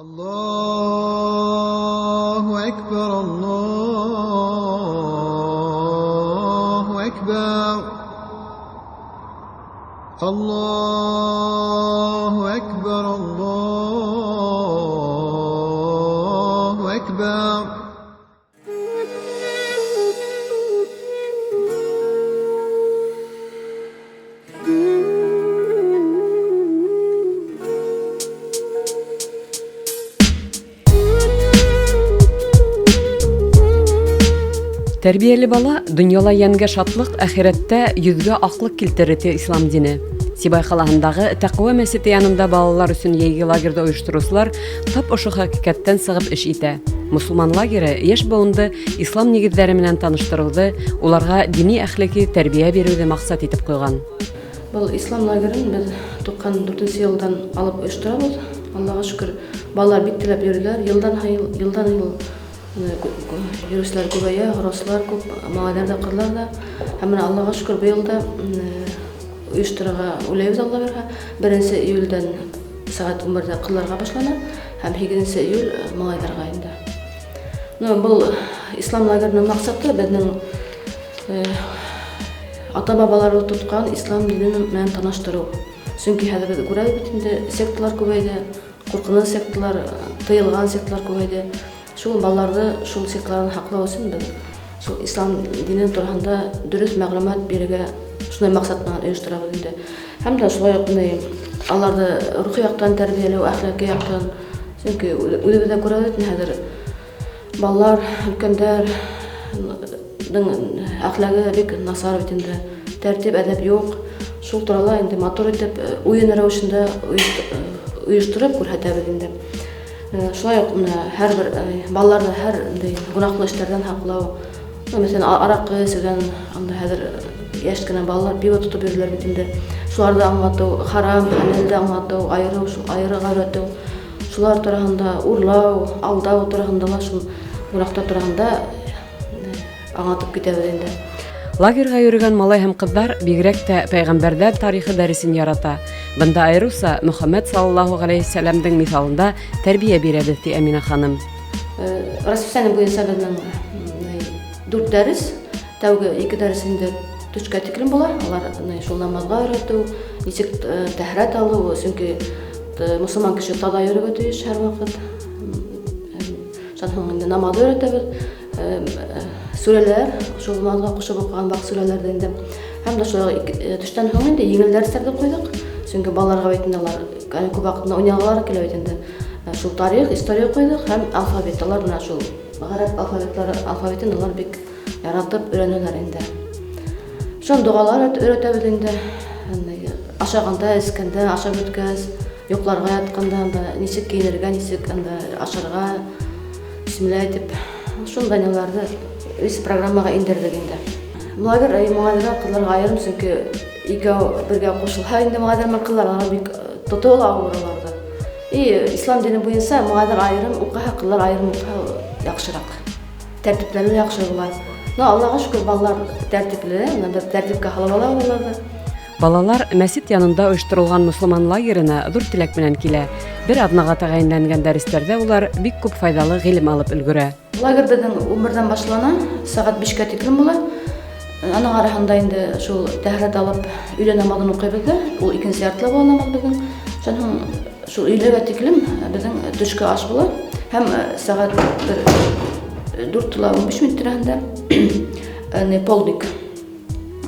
الله أكبر الله أكبر الله أكبر الله أكبر. Тәрбияле бала дөньяла янга шатлык, ахирәттә йөзгә аклык килтерде ислам дине. Сибай калаһындагы Тәкъва мәчете янында балалар өчен яйгы лагерда оештыручылар тап ошо хакыйкаттан сыгып эш итә. Мусулман лагере яшь буынды ислам нигезләре белән таныштырылды, уларга дини әхлаки тәрбия бирүне максат итеп куйган. Бұл ислам лагерін біз 94 елдан алып оештырабыз. Аллаға шүкір, балалар бик теләп йөриләр, елдан ел йөрүчеләр күбәя, гырослар күп, малайлар да, кызлар да. Һәм менә Аллаға шүкір, быел да оештырырга уйлайбыз Алла бирһә. 1 июльдән сәгать 11-дә кызларга башлана, һәм 8 июль малайларга инде. Бұл ислам лагерінің максаты безнең ата-бабалары тоткан ислам динен менән таныштыру. Чөнки хәзер без күрәбез бит инде секталар күбәйде, куркыныч секталар, тыелган секталар күбәйде. Шул балаларды шул секталардан хаклау өчен без шул ислам динен турында дөрес мәгълүмат бирергә шундай максат белән оештырабыз инде. Һәм дә шулай ук аларды рухи яктан тәрбияләү, әхлакый яктан. Чөнки үзебездә күрәбез хәзер балалар, өлкәннәрнең әхлагы бик насар бит инде. Тәртип, әдәп юк. Шул турыла инде матур итеп уен рәвешендә оештырып күрһәтәбез инде. Шулай ук һәрбер балаларны һәр гөнаһлы эшләрдән хаклау. Мәсәлән, аракы эчүдән анда хәзер яшь кенә балалар пиво тотып йөриләр бит инде. Шуларда аңлату, харам, хәләлдә аңлату, аерыга өйрәтү. Шулар турында урлау, алдау турында шул гөнаһтар турында аңлатып китәбез инде. Лагерга йөргән малай һәм кызлар бигрәк тә пәйгамбәрләр тарихы дәресен ярата. Бында айруса Мөхәммәд саллаллаһу алейһи вәсәлләмнең мисалында тәрбия бирәбез ди Әминә ханым. Расписание буенча безнең 4 дәрес, тәүге 2 дәрес инде төшкә тиклем була. Алар шул намазга өйрәтү, ничек тәһарәт алу, чөнки мусулман кеше тада йөрергә тиеш һәр вакыт. Шуның инде намаз өйрәтәбез. Сүрәләр, шул намазга кушып укыган бак сүрәләрдә инде. Һәм дә шулай төштән соң инде еңел дәресләрдә куйдык. Чөнки балаларга бит алар күп вакытны уйнагалар килә бит инде. Шул тарих, история куйдык һәм алфавит. Алар менә шул гарәп алфавитын алар бик яратып өйрәнәләр инде. Шул дугалар өйрәтәбез инде. Ашаганда, эскәндә, ашап беткәч, йокларга ятканда ничек киенергә, ничек ашарга, бисмилlah дип. Шундай нәләрне үз программага индердек инде. Лагер малайларга, кызларга аерым, чөнки икәү бергә кушылса инде малайлар кызларга бик тотыла авыруларда. Ислам дине буенча малайлар аерым укыга, кызлар аерым укыга яхшырак. Тәртипләнү яхшы була. Аллага шөкер, балалар тәртипле, тәртипкә халык алалар. Балалар мәсет янында оештырылган мусулман лагерына зур теләк белән килә. Бер атнага тәгаенләнгән дәресләрдә улар бик күп файдалы гыйлем алып өлгерә. Лагер безнең 11-дән башлана, сәгать 5-кә тиклем була. Аның арасында инде шул тәһарәт алып, өйлә намазын укыйбыз да. Ул 2нче яртыла була намаз безнең. Шуның шул өйләгә тиклем безнең төшкә аш була. Һәм сәгать 4:15 минуттарында полдник.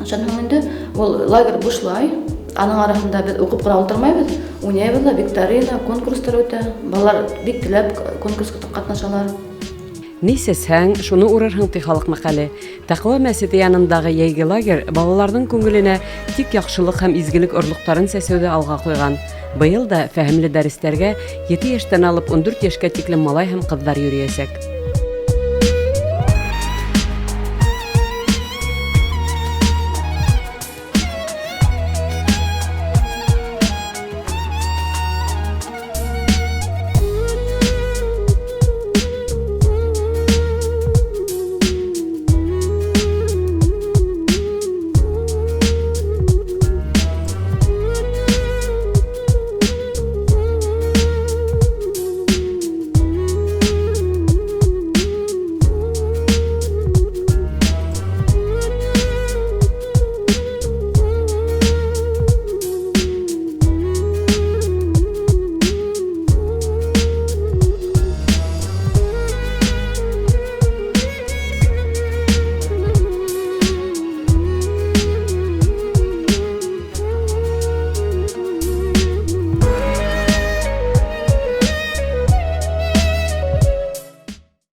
Шуның инде ул лагер бушлай. Аның арасында без укып кына утырмайбыз. Уйнайбыз, викторина, конкурслар үтә. Балалар бик теләп конкурска катнашалар. Ни сәсәң, шуны урырһың ти халык мәкале. Тәкъва мәчете янындагы яйгы лагер балаларның күңеленә тик яхшылык һәм изгелек орлыктарын сәсәүдә алга куйган. Быел да фәһемле дәресләргә 7 яшьтән алып 14 яшькә тиклем малай һәм кызлар йөриясәк.